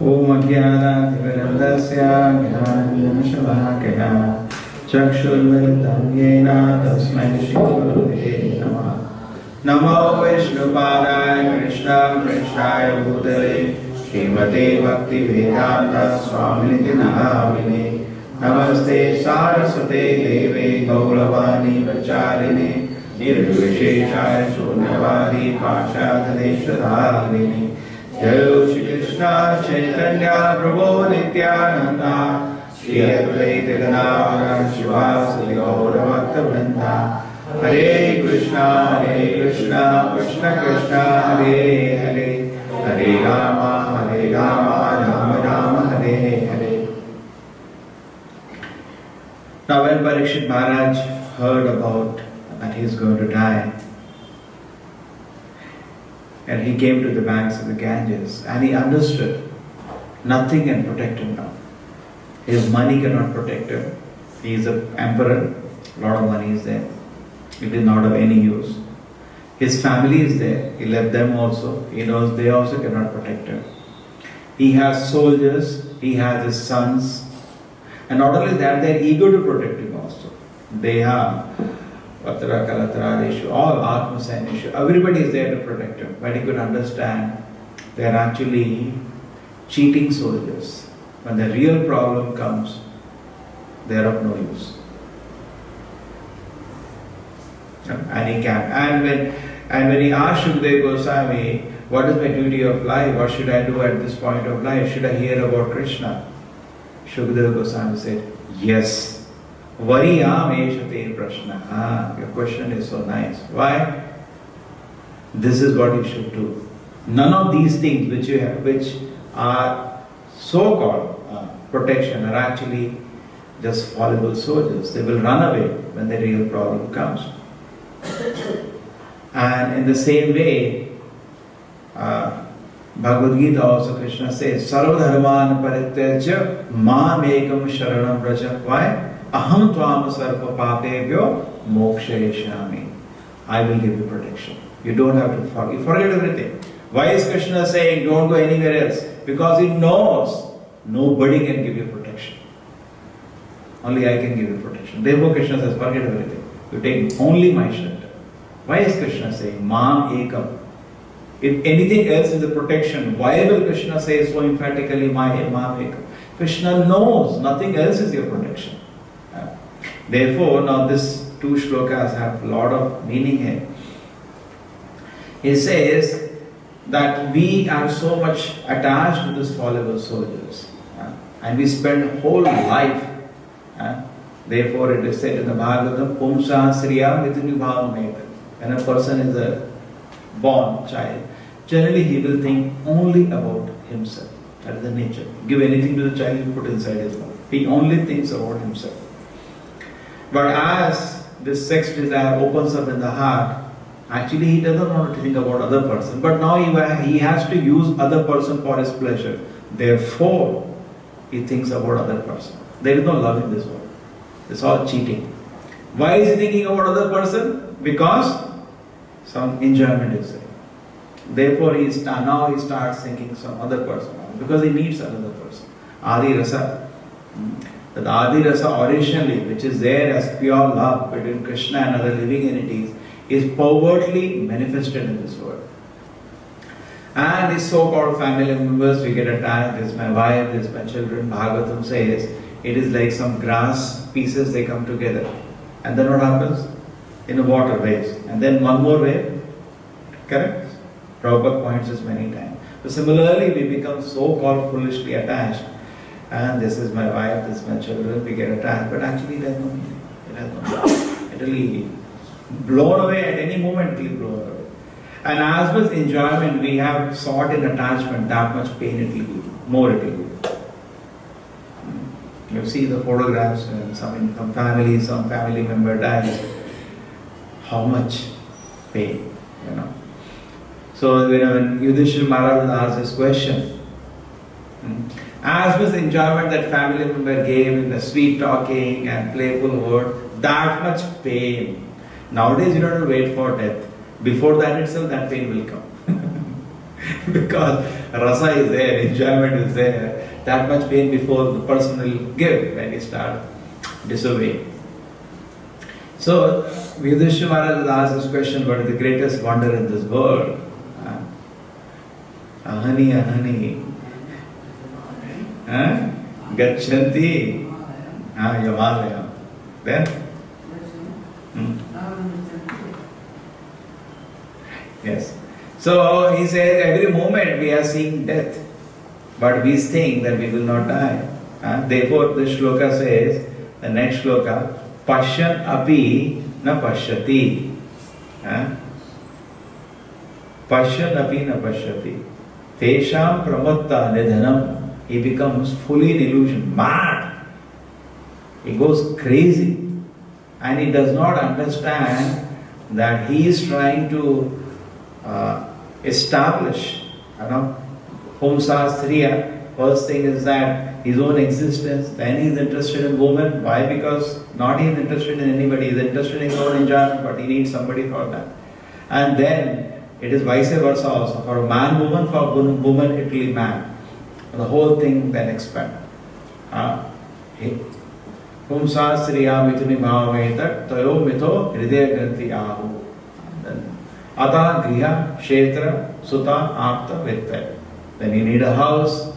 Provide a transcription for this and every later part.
Om Ajnana-timirandasya Jnana-shalakaya Chakshurmilitam Yena Tasmai Shri-Gurave Namah. Namo Vishnupadaya Krishna Krishnaya Bhutale Srimate Bhakti-vedanta Swamini Namine Namaste Saraswate Deve Gauravani Vacharini Nirvisheshaya Shunyavadi Pashadhaneshwadharini Jai Shri Krishna Chaitanya Prabhu Nityananda Shri Advaita Gadadhara Shivasati Gaura Bhakta Vrinda Hare Krishna Krishna Krishna Hare Hare Hare Rama Rama Rama Hare Hare. Now when Parikshit Maharaj heard about that he is going to die, and he came to the banks of the Ganges, and he understood nothing can protect him now. His money cannot protect him. He is an emperor, a lot of money is there. It is not of any use. His family is there. He left them also. He knows they also cannot protect him. He has soldiers. He has his sons. And not only that, they are eager to protect him also. They have Vatra, Kalatra, Reshu, all ātma-tattva. Everybody is there to protect him. But he could understand they are actually cheating soldiers. When the real problem comes, they are of no use. And he can. And when he asked Shukadeva Goswami, what is my duty of life? What should I do at this point of life? Should I hear about Krishna? Shukadeva Goswami said, yes. Variyam eshate prashna. Your question is so nice. Why? This is what you should do. None of these things which you have, which are so-called protection, are actually just fallible soldiers. They will run away when the real problem comes. And in the same way, Bhagavad Gita also Krishna says, Sarva dharman parityajya mam ekam sharanam vraja. Why? Aham tvam sarva papebhyo mokshayishyami. I will give you protection. You don't have to forget everything. Why is Krishna saying don't go anywhere else? Because he knows nobody can give you protection. Only I can give you protection. Therefore Krishna says forget everything. You take only my shelter. Why is Krishna saying mam ekam? If anything else is a protection, why will Krishna say so emphatically mam ekam? Krishna knows nothing else is your protection. Therefore, now these two shlokas have a lot of meaning here. He says that we are so much attached to these fallible soldiers, and we spend whole life. Therefore, it is said in the Bhagavatam, Pumsa Sriya Vidnubhavameta. When a person is a born child, generally he will think only about himself. That is the nature. Give anything to the child, you put inside his mouth. He only thinks about himself. But as this sex desire opens up in the heart, actually he doesn't want to think about other person. But now he has to use other person for his pleasure. Therefore, he thinks about other person. There is no love in this world. It's all cheating. Why is he thinking about other person? Because some enjoyment is there. Therefore, now he starts thinking some other person. Because he needs another person. Adi Rasa. That Adi Rasa originally, which is there as pure love between Krishna and other living entities, is pervertly manifested in this world. And these so-called family members, we get attached. This is my wife, this is my children. Bhagavatam says, it is like some grass pieces, they come together. And then what happens? In the water waves. And then one more wave. Correct? Prabhupada points this many times. So similarly, we become so-called foolishly attached. And this is my wife, this is my children, we get attached. But actually it has no meaning. It has no meaning. It will be blown away at any moment, it will be blown away. And as much enjoyment we have sought in attachment, that much pain it will be. More it will be. You see the photographs, some family member dies. How much pain, So when Yudhishthira Maharaj asked this question, as much enjoyment that family member gave in the sweet talking and playful word, that much pain. Nowadays you don't have to wait for death. Before that itself, that pain will come. because rasa is there, enjoyment is there, that much pain before the person will give when he starts disobeying. So, Yudhishthira Maharaj asked this question, what is the greatest wonder in this world? Ahani, ahani. Gachanti. Yamalaya. Then? Yes. So, he says, every moment we are seeing death. But we think that we will not die. Therefore, the shloka says, the next shloka, Pashyan api na pashyati. Pashyan api na pashyati. Tesham pramatta nidhanam. He becomes fully in illusion, mad. He goes crazy. And he does not understand that he is trying to establish, Homsastriya. First thing is that his own existence, then he is interested in woman. Why? Because not he is interested in anybody, he is interested in his own enjoyment, but he needs somebody for that. And then it is vice versa also. For man, woman, for woman, it will be man. The whole thing then expands. Homsastriya mituni bhavameta tayo mito hridaya granthi ahu. Ata griha kshetra sutta apta vitta. Then you need a house,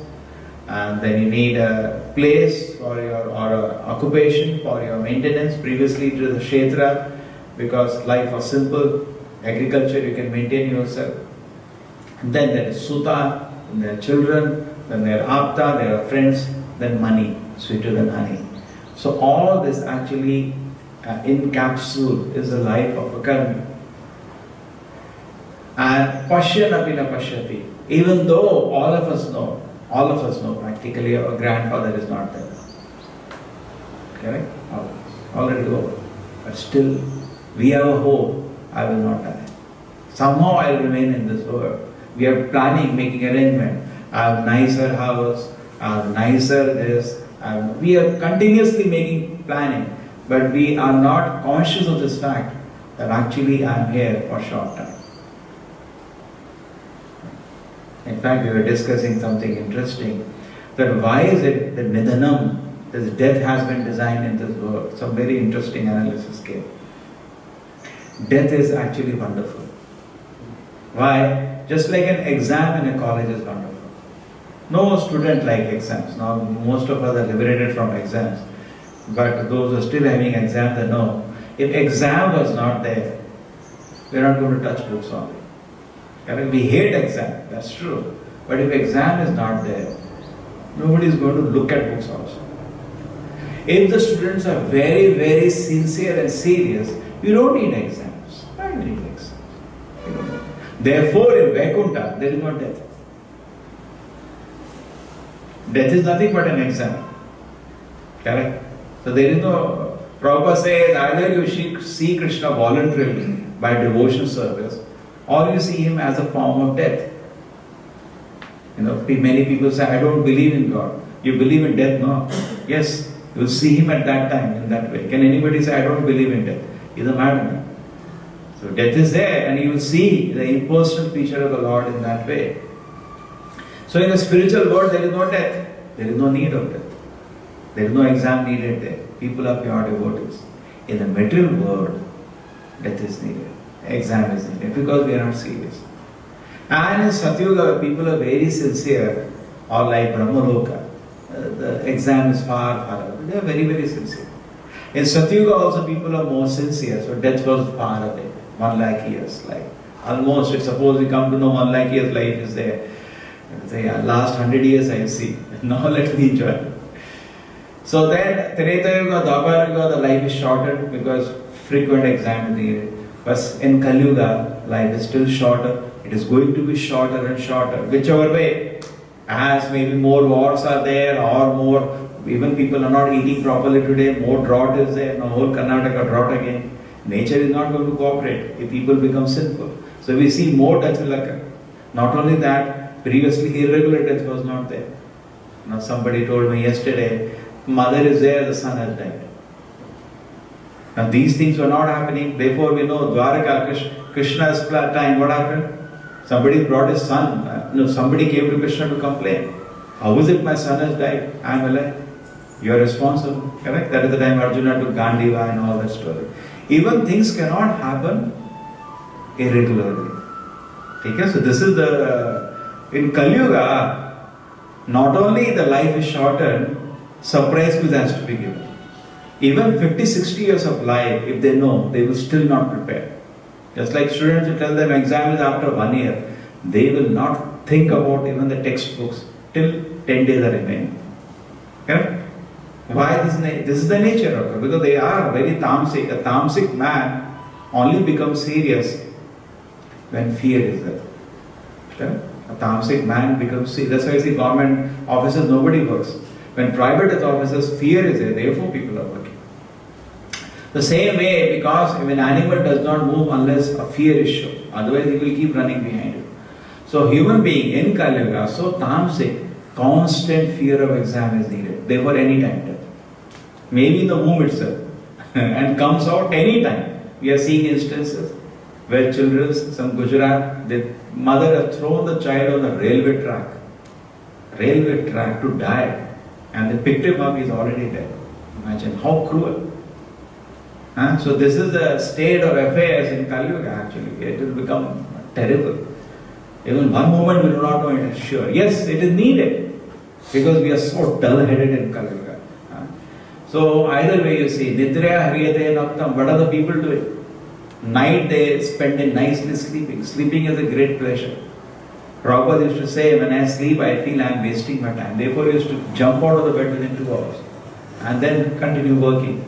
and then you need a place for your, or a occupation for your maintenance. Previously it was a kshetra, because life was simple, agriculture, you can maintain yourself. And then there is sutta, and there are children, then there are apta, there are friends, then money, sweeter than honey. So all this actually encapsulates is the life of a karmi. And pashyan api na pashyati. Even though all of us know practically our grandfather is not there. Correct? Already over. But still, we have a hope, I will not die. Somehow I will remain in this world. We are planning, making arrangement. I have nicer house, I have nicer this. We are continuously making planning, but we are not conscious of this fact that actually I am here for a short time. In fact, we were discussing something interesting, that why is it that Nidhanam, this death has been designed in this world. Some very interesting analysis came. Death is actually wonderful. Why? Just like an exam in a college is wonderful. No student like exams. Now most of us are liberated from exams. But those who are still having exams, they know. If exam was not there, we are not going to touch books only. We hate exam, that's true. But if exam is not there, nobody is going to look at books also. If the students are very, very sincere and serious, you don't need exams. Why do you need exams? You don't. Therefore, in Vaikuntha, there is no death. Death is nothing but an exam. Correct? So there is no, Prabhupada says, either you see Krishna voluntarily by devotion service, or you see him as a form of death. Many people say, I don't believe in God. You believe in death? No. Yes, you will see him at that time in that way. Can anybody say, I don't believe in death? He's a madman. So death is there, and you will see the impersonal feature of the Lord in that way. So in the spiritual world, there is no death. There is no need of death. There is no exam needed there. People are pure devotees. In the material world, death is needed. Exam is needed because we are not serious. And in Satyuga, people are very sincere, or like Brahmaloka. The exam is far, far away. They are very, very sincere. In Satyuga also people are more sincere, so death was far away. 1 lakh years, like almost, suppose we come to know 1 lakh years life is there. Say, last 100 years I see. Now let me enjoy. So then, Treta Yuga, Dwapara Yuga, the life is shortened because frequent exam is needed. But in Kali Yuga, life is still shorter. It is going to be shorter and shorter, whichever way. As maybe more wars are there, or more, even people are not eating properly today, more drought is there, now whole Karnataka drought again. Nature is not going to cooperate if people become sinful. So we see more death will occur. Not only that, previously irregular death was not there. Now somebody told me yesterday, mother is there, the son has died. Now these things were not happening, therefore we know Dwaraka, Krishna's time, what happened? Somebody brought his son, somebody came to Krishna to complain. How is it my son has died? I am alive. You are responsible. Correct? That is the time Arjuna took Gandiva and all that story. Even things cannot happen irregularly. Okay? So this is in Kali Yuga, not only the life is shortened, surprise quiz has to be given. Even 50, 60 years of life, if they know, they will still not prepare. Just like students will tell them exam is after 1 year, they will not think about even the textbooks till 10 days are remaining. Correct? Why this is the nature of it? Because they are very tamasic. A tamasic man only becomes serious when fear is there. Okay? A tamasic man becomes serious. That's why you see government offices, nobody works. When private offices, fear is there, therefore people are working. The same way, because if an animal does not move unless a fear is shown, otherwise he will keep running behind you. So human being in Kali Yuga, so tamasic, constant fear of exam is needed. Therefore any time death. Maybe in the womb itself. And comes out any time. We are seeing instances where children, some Gujarat, the mother has thrown the child on the railway track to die. And they picked him up, he is already dead. Imagine how cruel. So this is the state of affairs in Kali Yuga actually. It will become terrible. Even one moment we do not know it is sure. Yes, it is needed. Because we are so dull-headed in Kali Yuga. So either way you see, Nidrya Hariyate Naktam, what are the people doing? Night they spend it nicely sleeping. Sleeping is a great pleasure. Prabhupada used to say, when I sleep, I feel I am wasting my time. Therefore, he used to jump out of the bed within 2 hours and then continue working.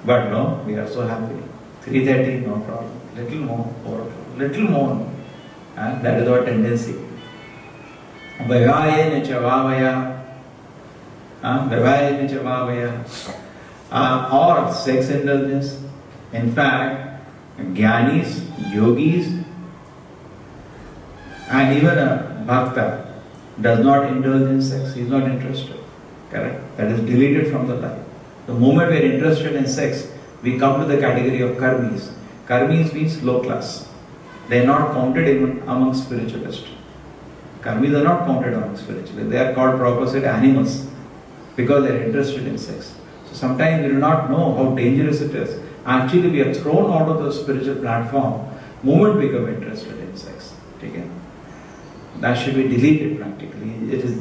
But no, we are so happy. 3:30, no problem. Little more, 4 o'clock, little more. And that is our tendency. Vaivayena cha vavaya. Vaivayena cha vavaya. Or sex indulgence. In fact, Jnanis, yogis, and even a bhakta does not indulge in sex. He is not interested. Correct? That is deleted from the life. The moment we are interested in sex, we come to the category of karmis. Karmis means low class. They are not counted even among spiritualists. Karmis are not counted among spiritualists. They are called Prabhupada said animals because they are interested in sex. So sometimes we do not know how dangerous it is. Actually, we are thrown out of the spiritual platform moment we become interested in sex. Okay? That should be deleted practically.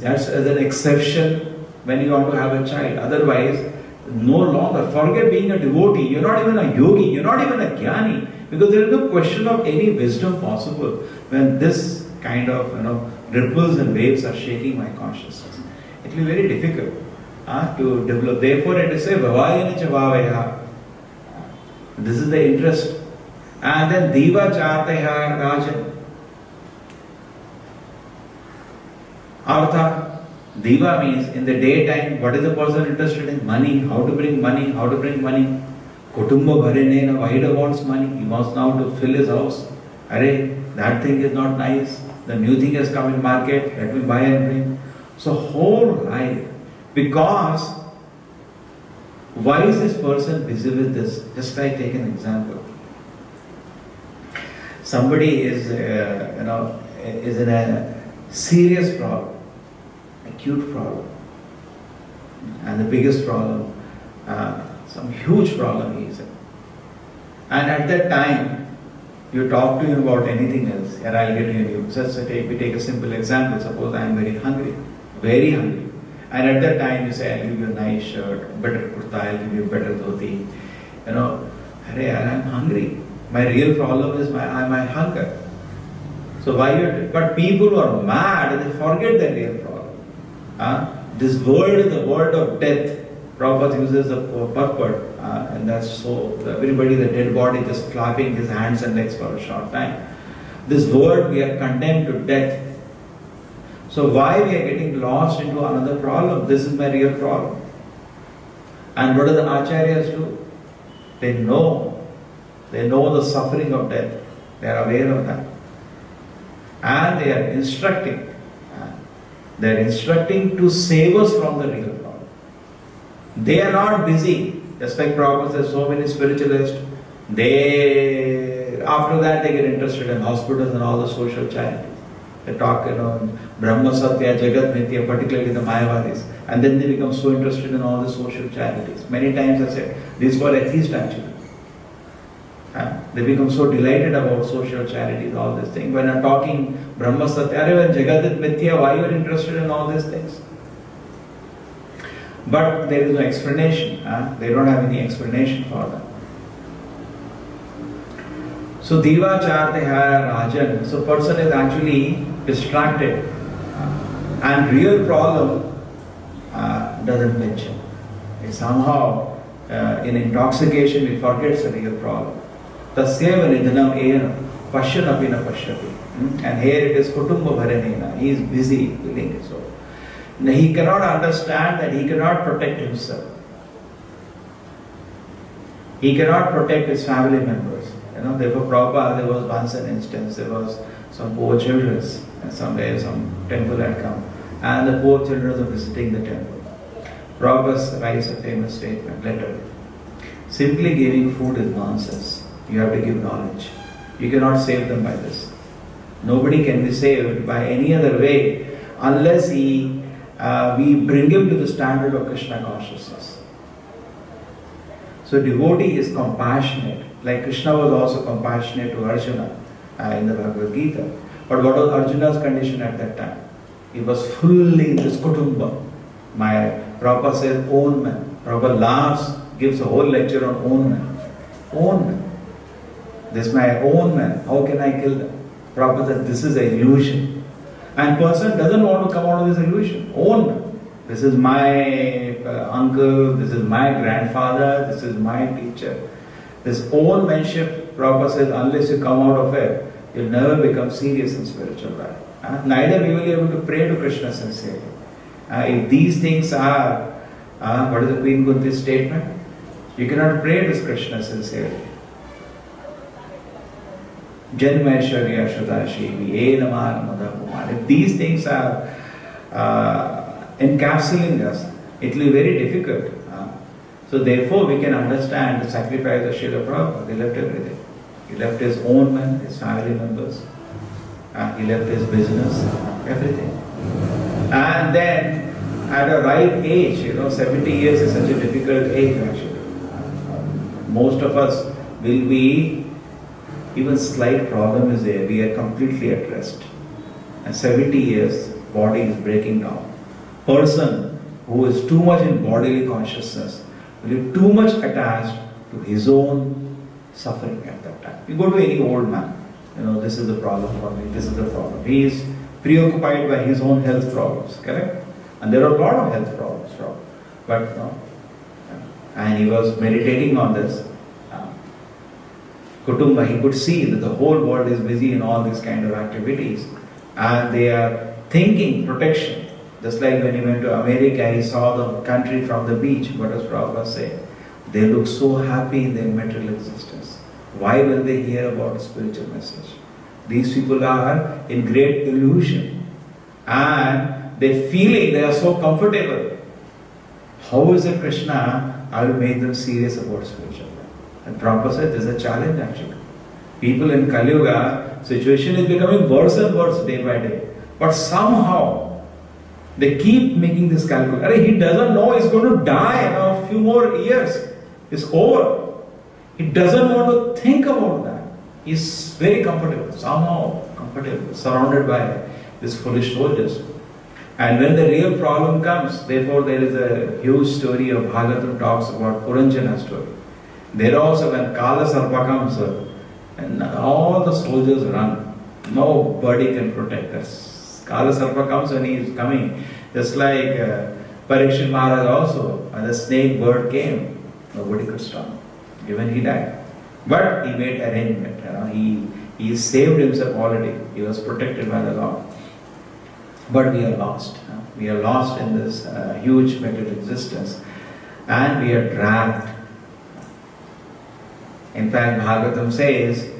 That's as an exception when you want to have a child. Otherwise, no longer. Forget being a devotee. You're not even a yogi. You're not even a jnani. Because there is no question of any wisdom possible when this kind of ripples and waves are shaking my consciousness. It will be very difficult to develop. Therefore, it is a vavayana cha vavaya. This is the interest. And then diva chartaya rajan. Artha. Diva means in the daytime, what is the person interested in? Money, how to bring money, Kutumba bharene, why he wants money? He wants now to fill his house. Arey, that thing is not nice. The new thing has come in market, let me buy and bring. So whole life, because why is this person busy with this? Just like take an example. Somebody is in a serious problem. Acute problem, and the biggest problem, some huge problem he is in. And at that time, you talk to him about anything else, and I'll get you. We take a simple example. Suppose I am very hungry, and at that time you say, I'll give you a nice shirt, better kurta, I'll give you a better dhoti. Arey, I'm hungry. My real problem is my hunger. So but people who are mad, they forget their real problem. This world is the world of death. Prabhupada uses the purport, and that's so everybody, the dead body, just flapping his hands and legs for a short time. This world, we are condemned to death. So why we are getting lost into another problem? This is my real problem. And what do the acharyas do? They know the suffering of death. They are aware of that. And they are instructing. They are instructing to save us from the real problem. They are not busy. Just like Prabhupada says, so many spiritualists, after that they get interested in hospitals and all the social charities. They talk, Brahma Satya, Jagat Mithya, particularly the Mayavadis. And then they become so interested in all the social charities. Many times I said, these were atheists actually. They become so delighted about social charities, all these things. When I'm talking Brahma Satya, when Jagat Mithya, why you are interested in all these things? But there is no explanation. They don't have any explanation for that. So Divacharte Rajan, so person is actually distracted. And real problem doesn't mention. Somehow in intoxication we forget the real problem. Tasyeva nidhanam ena pashyanapi na pashyati. And here it is kutumba bharanena. He is busy feeling it. So he cannot understand that he cannot protect himself. He cannot protect his family members. Therefore Prabhupada, there was once an instance, there was some poor children, and someday some temple had come, and the poor children were visiting the temple. Prabhupada writes a famous statement, letter. Simply giving food is nonsense. You have to give knowledge. You cannot save them by this. Nobody can be saved by any other way unless we bring him to the standard of Krishna consciousness. So devotee is compassionate. Like Krishna was also compassionate to Arjuna in the Bhagavad Gita. But what was Arjuna's condition at that time? He was fully in this kutumba. My Prabhupada says, own man. Prabhupada laughs, gives a whole lecture on own man. Own man. This is my own man. How can I kill them? Prabhupada says, this is an illusion. And person doesn't want to come out of this illusion. Own man. This is my uncle, this is my grandfather, this is my teacher. This own manship, Prabhupada says, unless you come out of it, you'll never become serious in spiritual life. Neither you will be able to pray to Krishna sincerely. If these things are, what is the Queen Kunti's statement? You cannot pray to Krishna sincerely. Janmaishwarya Shadashivi, Enamar Madhakumar. If these things are encapsulating us, it will be very difficult. So therefore we can understand the sacrifice of Srila Prabhupada. He left everything. He left his own men, his family members. He left his business, everything. And then at a ripe age, 70 years is such a difficult age actually. Most of us will be, even slight problem is there, we are completely at rest. And 70 years, body is breaking down. Person who is too much in bodily consciousness will be too much attached to his own suffering at that time. You go to any old man, this is the problem for me, this is the problem. He is preoccupied by his own health problems, correct? And there are a lot of health problems, but and he was meditating on this. Kutumba, he could see that the whole world is busy in all these kind of activities and they are thinking protection. Just like when he went to America, he saw the country from the beach. What does Prabhupada say? They look so happy in their material existence. Why will they hear about a spiritual message? These people are in great illusion and they feeling they are so comfortable. How is it Krishna, I will make them serious about spiritual life? And Prabhupada said, this is a challenge actually. People in Kali Yuga, situation is becoming worse and worse day by day. But somehow, they keep making this calculation. He doesn't know he's going to die in a few more years. It's over. He doesn't want to think about that. He's very comfortable, somehow comfortable, surrounded by these foolish soldiers. And when the real problem comes, therefore there is a huge story of Bhagavatam talks about Puranjana story. There also when Kala Sarpa comes, and all the soldiers run. Nobody can protect us. Kala Sarpa comes when he is coming. Just like Parikshit Maharaj also, when the snake bird came, nobody could stop him. Even he died. But he made arrangement. He saved himself already. He was protected by the Lord. But we are lost. We are lost in this huge material existence. And we are dragged. In fact, Bhagavatam says,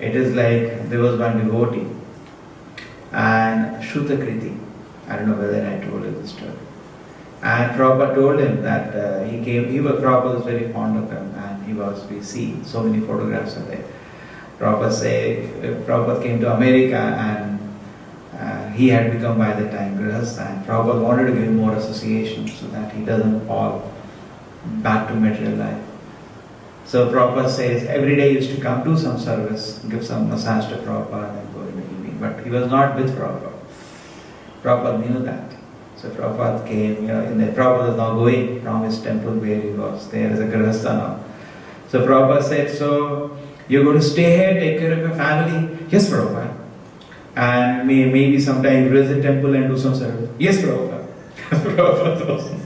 it is like there was one devotee. And Shrutakriti, I don't know whether I told you this story. And Prabhupada told him that Prabhupada was very fond of him and we see so many photographs of it. Prabhupada came to America and he had become by the time Grihastha, and Prabhupada wanted to give him more association so that he doesn't fall back to material life. So Prabhupada says every day he used to come do some service, give some massage to Prabhupada and go in the evening. But he was not with Prabhupada. Prabhupada knew that. So Prabhupada came, Prabhupada is now going from his temple where he was there as a Grihastha now. So Prabhupada said, so you're going to stay here, take care of your family? Yes, Prabhupada. And maybe sometime visit temple and do some service? Yes, Prabhupada. Prabhupada was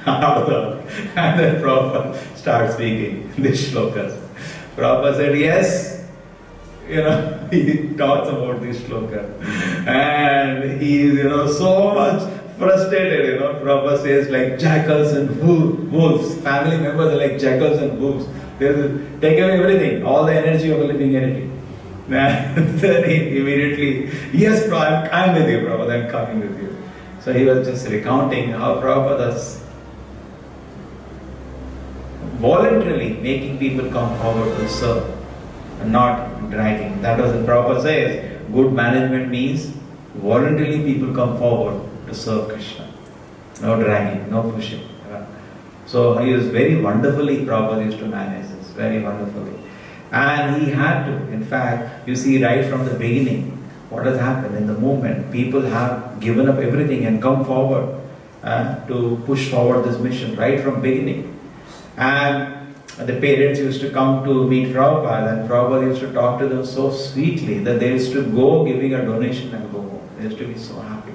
and then Prabhupada starts speaking these shlokas. Prabhupada said, yes, he talks about these shlokas. And he is, so much frustrated, Prabhupada says, like jackals and wolves. Family members are like jackals and wolves. They take away everything, all the energy of a living entity. And then he immediately, yes, I'm with you, Prabhupada, I'm coming with you. So he was just recounting how Prabhupada voluntarily making people come forward to serve and not dragging. That was what Prabhupada says. Good management means voluntarily people come forward to serve Krishna. No dragging, no pushing. So he was very wonderfully, Prabhupada used to manage this, very wonderfully. And he had to, in fact, you see right from the beginning, what has happened in the movement, people have given up everything and come forward to push forward this mission right from beginning. And the parents used to come to meet Prabhupada, and Prabhupada used to talk to them so sweetly that they used to go giving a donation and go home. They used to be so happy.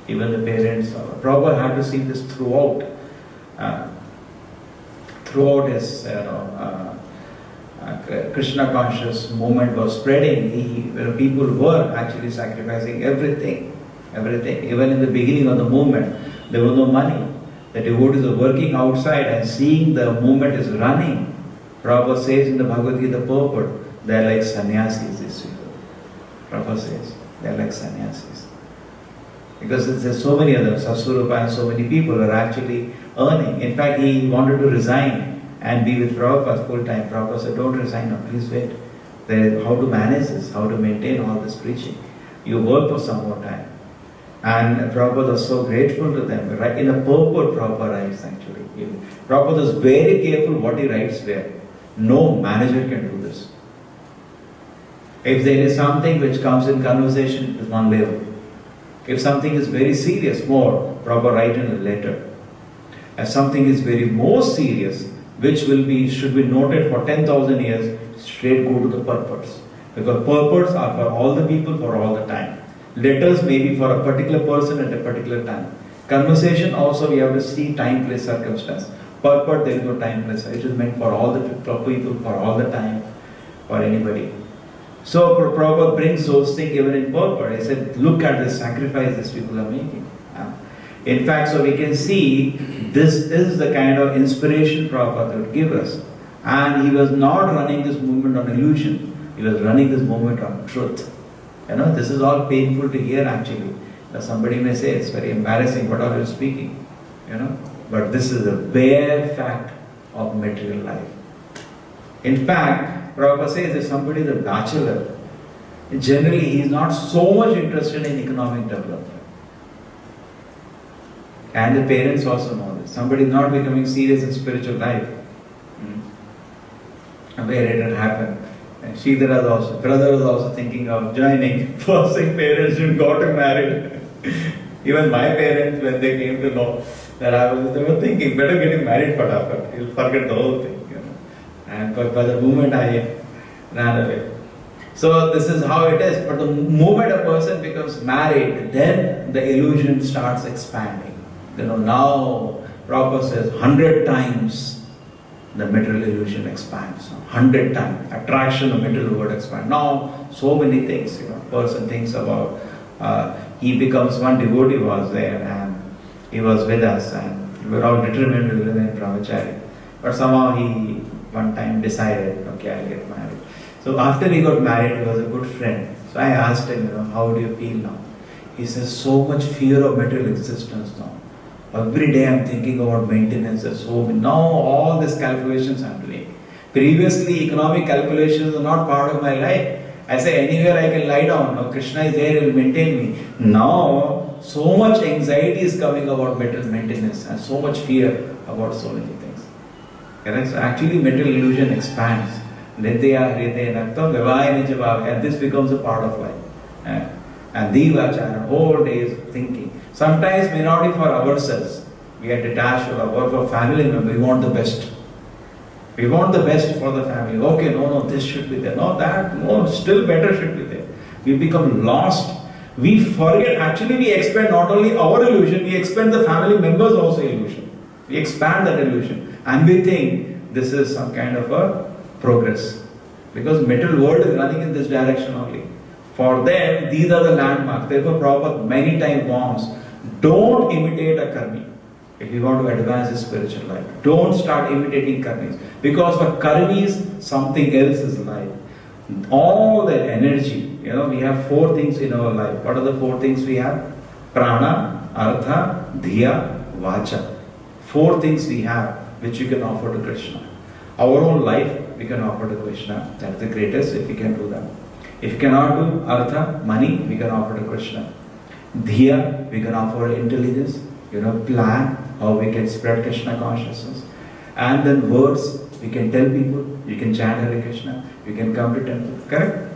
Even the parents, Prabhupada had to see this throughout his Krishna conscious movement was spreading. People were actually sacrificing everything. Even in the beginning of the movement, there was no money. The devotees are working outside and seeing the movement is running. Prabhupada says in the Bhagavad Gita purport, they are like sannyasis, these people. Prabhupada says, they are like sannyasis. Because there's so many of them, Sasurupa and so many people are actually earning. In fact, he wanted to resign and be with Prabhupada full time. Prabhupada said, don't resign now, please wait. How to manage this, how to maintain all this preaching. You work for some more time. And Prabhupada was so grateful to them. Right? In a purport, Prabhupada writes actually. Prabhupada is very careful what he writes where. No manager can do this. If there is something which comes in conversation, it is one level. If something is very serious, more, Prabhupada write in a letter. If something is very more serious, which should be noted for 10,000 years, straight go to the purports. Because purports are for all the people for all the time. Letters may be for a particular person at a particular time. Conversation also we have to see time, place, circumstance. Purport there is no time, place. It is meant for all the people, for all the time, for anybody. So Prabhupada brings those things even in purport. He said, look at the sacrifice these people are making. In fact, so we can see this is the kind of inspiration Prabhupada would give us. And he was not running this movement on illusion. He was running this movement on truth. This is all painful to hear actually. Somebody may say it's very embarrassing, what are you speaking? But this is the bare fact of material life. In fact, Prabhupada says if somebody is a bachelor, generally he is not so much interested in economic development. And the parents also know this. Somebody is not becoming serious in spiritual life. Where it had happened. And brother was also thinking of joining, forcing parents to go to married. Even my parents, when they came to know that they were thinking, better getting married fatafat. He'll forget the whole thing. And by the moment I ran away. So this is how it is. But the moment a person becomes married, then the illusion starts expanding. Now Prabhupada says 100 times the material illusion expands. 100 times. Attraction of material world expands. Now so many things, person thinks about, he becomes one devotee was there and he was with us and we were all determined to remain brahmachari. But somehow he one time decided, okay, I'll get married. So after he got married, he was a good friend. So I asked him, how do you feel now? He says, so much fear of material existence now. Every day I'm thinking about maintenance and so now all these calculations I'm doing. Previously, economic calculations are not part of my life. I say anywhere I can lie down. No, Krishna is there, he will maintain me. Now, so much anxiety is coming about mental maintenance and so much fear about so many things. Correct? So actually mental illusion expands. And this becomes a part of life. And Divachara, whole day is thinking. Sometimes may not be for ourselves. We are detached or for family member. We want the best. We want the best for the family. Okay, no, this should be there. No, that, no, still better should be there. We become lost. We forget. Actually, we expand not only our illusion, we expand the family members also illusion. We expand that illusion. And we think this is some kind of a progress. Because mental world is running in this direction only. For them, these are the landmarks. Therefore, Prabhupada many times warns, don't imitate a karmi. If you want to advance your spiritual life, don't start imitating karmis. Because for karmis, something else is life. All that energy, we have 4 things in our life. What are the 4 things we have? Prana, Artha, Dhiya, Vacha. 4 things we have which you can offer to Krishna. Our own life we can offer to Krishna. That's the greatest if we can do that. If you cannot do Artha, money, we can offer to Krishna. Dhiya, we can offer intelligence, plan how we can spread Krishna consciousness. And then words, we can tell people, you can chant Hare Krishna, you can come to temple, correct?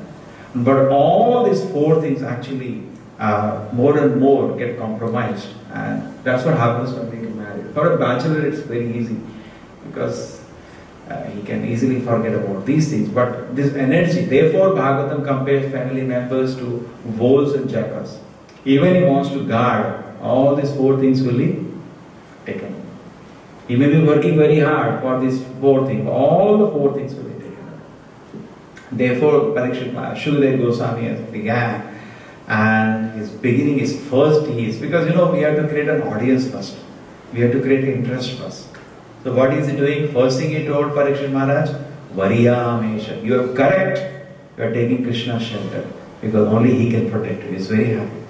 But all these 4 things actually more and more get compromised, and that's what happens when we get married. For a bachelor it's very easy because he can easily forget about these things, but this energy, therefore Bhagavatam compares family members to wolves and jackals. Even he wants to guard, all these 4 things will be taken. He may be working very hard for these 4 things, all the 4 things will be taken. Therefore, Parikshit Shukadeva Goswami has began, and his beginning is first because we have to create an audience first. We have to create interest first. So what is he doing? First thing he told Parikshit Maharaj, Variyamesha. You are correct. You are taking Krishna's shelter because only he can protect you. He is very happy.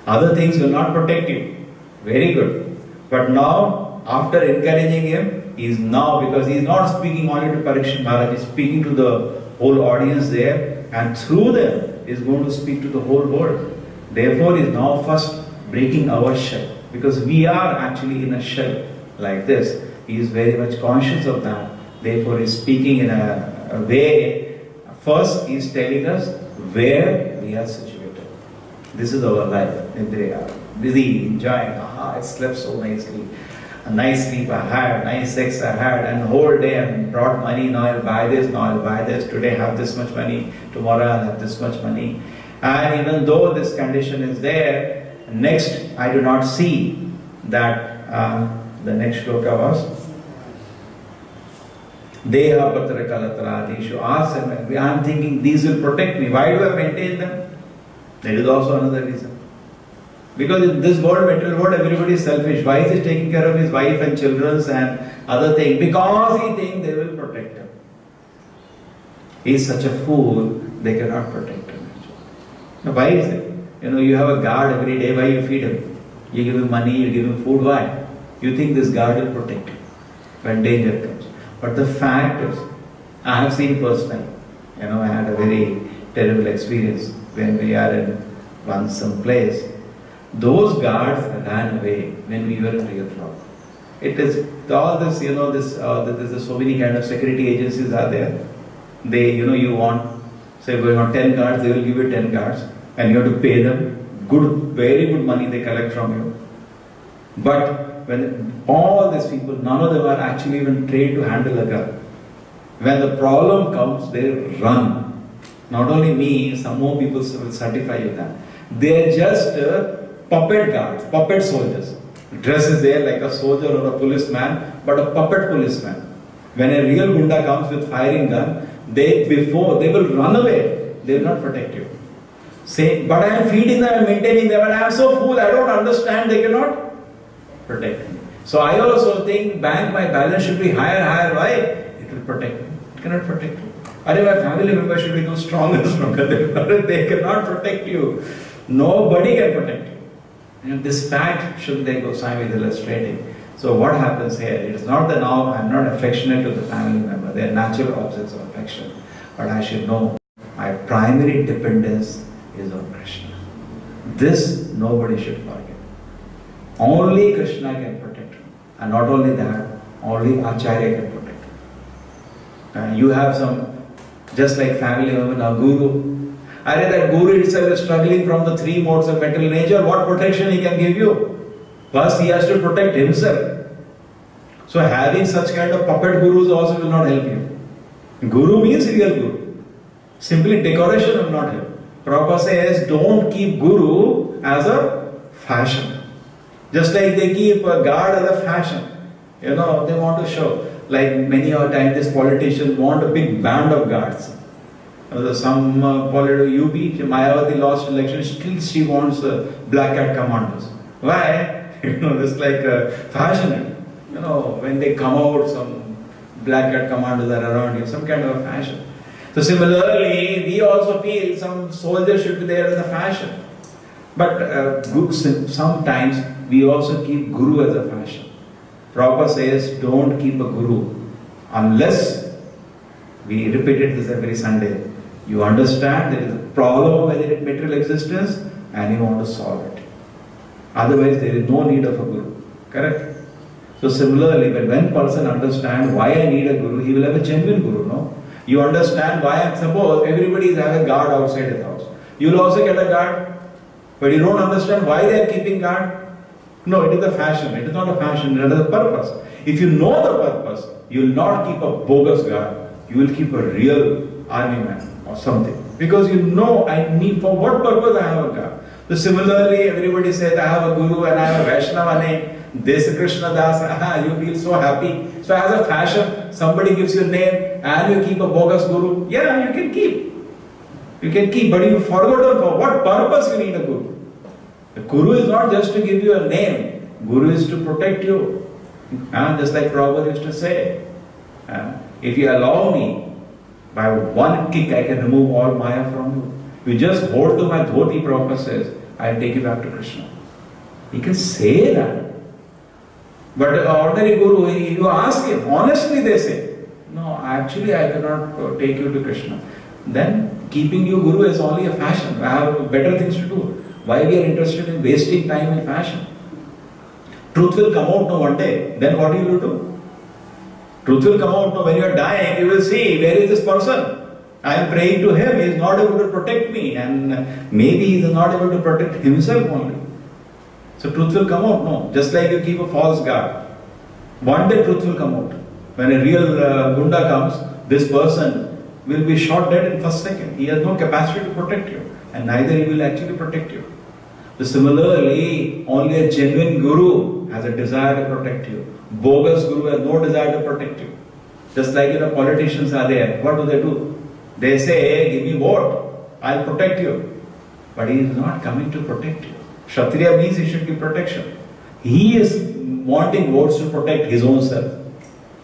Other things will not protect you. Very good. But now, after encouraging him, he is now, because he is not speaking only to Parikshit Maharaj, he is speaking to the whole audience there, and through them, he is going to speak to the whole world. Therefore, he is now first breaking our shell, because we are actually in a shell like this. He is very much conscious of that. Therefore, he is speaking in a way. First, he is telling us where we are situated. This is our life. And they are busy, enjoying. I slept so nicely. A nice sleep I had, nice sex I had, and the whole day I brought money. Now I'll buy this, now I'll buy this. Today I have this much money, tomorrow I'll have this much money. And even though this condition is there, next I do not see that the next shloka was Deha Patra Kalatradeshu. I'm thinking these will protect me. Why do I maintain them? That is also another reason. Because in this world, material world, everybody is selfish. Why is he taking care of his wife and children and other things? Because he thinks they will protect him. He is such a fool, they cannot protect him. Now, why is it? You have a guard every day, why you feed him? You give him money, you give him food, why? You think this guard will protect him when danger comes. But the fact is, I have seen personally, I had a very terrible experience when we are in some place. Those guards ran away when we were in real trouble. It is all this, there's so many kind of security agencies are there. They, you want, say going on 10 guards, they will give you 10 guards and you have to pay them good, very good money they collect from you. But when all these people, none of them are actually even trained to handle a gun. When the problem comes, they run. Not only me, some more people will certify you that. They are just puppet guards, puppet soldiers. Dress is there like a soldier or a policeman, but a puppet policeman. When a real gunda comes with firing gun, they will run away. They will not protect you. Say, but I am feeding them, I am maintaining them, and I am so fool, I don't understand, they cannot protect me. So I also think my balance should be higher. Why? It will protect me. It cannot protect you. My family members should become stronger. They cannot protect you. Nobody can protect you. This fact Shukadeva Goswami is illustrating. So what happens here? It is not that now I am not affectionate to the family member. They are natural objects of affection. But I should know My primary dependence is on Krishna. This nobody should forget. Only Krishna can protect you. And not only that, only Acharya can protect you. You have some, just like family member, now Guru. That Guru itself is struggling from the three modes of mental nature. What protection he can give you? First he has to protect himself. So having such kind of puppet gurus also will not help you. Guru means real Guru. Simply decoration will not help. Prabhupada says, don't keep Guru as a fashion. Just like they keep a guard as a fashion. They want to show. Like many of times, these politicians want a big band of guards. Some political UP, Mayawati lost election, still she wants black hat commandos. Why? It's like fashion. When they come out, some black hat commandos are around you, some kind of a fashion. So similarly, we also feel some soldiers should be there as a fashion. But sometimes we also keep Guru as a fashion. Prabhupada says, don't keep a Guru unless, we repeated this every Sunday, you understand there is a problem with material existence and you want to solve it. Otherwise, there is no need of a Guru. Correct? So similarly, when one person understands why I need a Guru, he will have a genuine Guru, no? You understand why, suppose everybody is having a guard outside his house. You will also get a guard, but you don't understand why they are keeping guard. No, it is a fashion. It is not a fashion, it is a purpose. If you know the purpose, you will not keep a bogus guard. You will keep a real army man or something. Because you know, I need, for what purpose I have a guard. So similarly, everybody says, I have a Guru and I have a Vaishnava name. Desa Krishna Das, you feel so happy. So as a fashion, somebody gives you a name and you keep a bogus Guru. Yeah, you can keep. You can keep, but you forgot for what purpose you need a Guru. The Guru is not just to give you a name. Guru is to protect you. Just like Prabhupada used to say, if you allow me, by one kick I can remove all Maya from you. You just hold to my dhoti, Prabhupada says, I'll take you back to Krishna. He can say that. But an ordinary Guru, you ask him, honestly they say, no, actually I cannot take you to Krishna. Then keeping you Guru is only a fashion. I have better things to do. Why we are interested in wasting time in fashion? Truth will come out one day. Then what you will do? Truth will come out when you are dying. You will see, where is this person? I am praying to him. He is not able to protect me. And maybe he is not able to protect himself only. So truth will come out. No. Just like you keep a false guard. One day truth will come out. When a real gunda comes, this person will be shot dead in first second. He has no capacity to protect you. And neither he will actually protect you. So similarly, only a genuine Guru has a desire to protect you. Bogus Guru has no desire to protect you. Just like politicians are there. What do? They say, hey, give me vote. I'll protect you. But he is not coming to protect you. Kshatriya means he should give protection. He is wanting votes to protect his own self.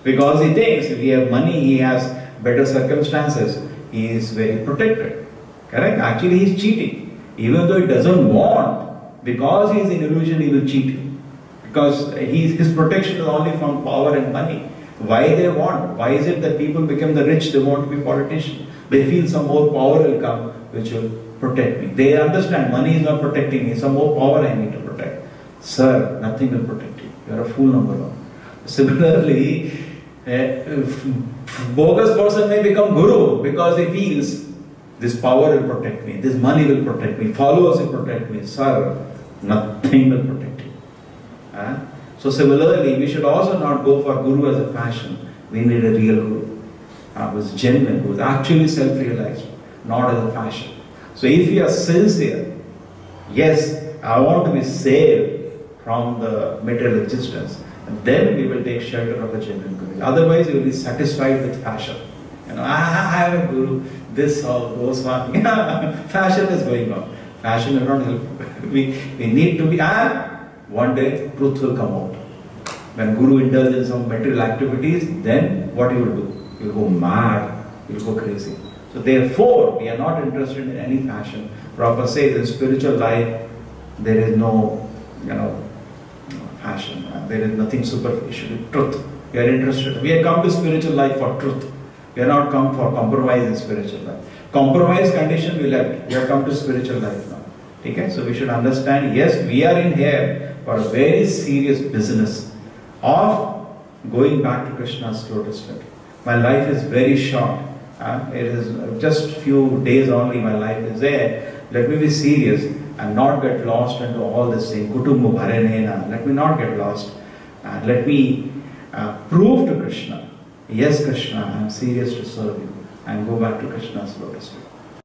Because he thinks if he has money, he has better circumstances. He is very protected. Correct? Actually, he is cheating. Even though he doesn't want, because he is in illusion, he will cheat you. Because his protection is only from power and money. Why they want? Why is it that people become the rich, they want to be politicians? They feel some more power will come which will protect me. They understand money is not protecting me, some more power I need to protect. Sir, nothing will protect you. You are a fool number one. Similarly, bogus person may become Guru because he feels this power will protect me, this money will protect me, followers will protect me. Sir, nothing will protect you. So similarly, we should also not go for Guru as a fashion. We need a real Guru who is genuine, who is actually self-realized, not as a fashion. So if you are sincere, yes, I want to be saved from the material existence, then we will take shelter of a genuine Guru. Otherwise, you will be satisfied with fashion. I have a Guru, this all goes on. Fashion is going on. Fashion will not help. We need to be, and one day truth will come out. When Guru indulges in some material activities, then what you will do? You will go mad, you will go crazy. So therefore, we are not interested in any fashion. Prabhupada says in spiritual life, there is no, fashion. There is nothing superficial. Truth. We are interested. We have come to spiritual life for truth. We are not come for compromise in spiritual life. Compromise condition we left. We have come to spiritual life now. Okay? So we should understand, yes, we are in here for a very serious business of going back to Krishna's lotus feet. My life is very short. It is just few days only my life is there. Let me be serious and not get lost into all this thing. Kutumbu bharanena. Let me not get lost. Let me prove to Krishna, yes Krishna, I am serious to serve you. And go back to Krishna's lotus feet.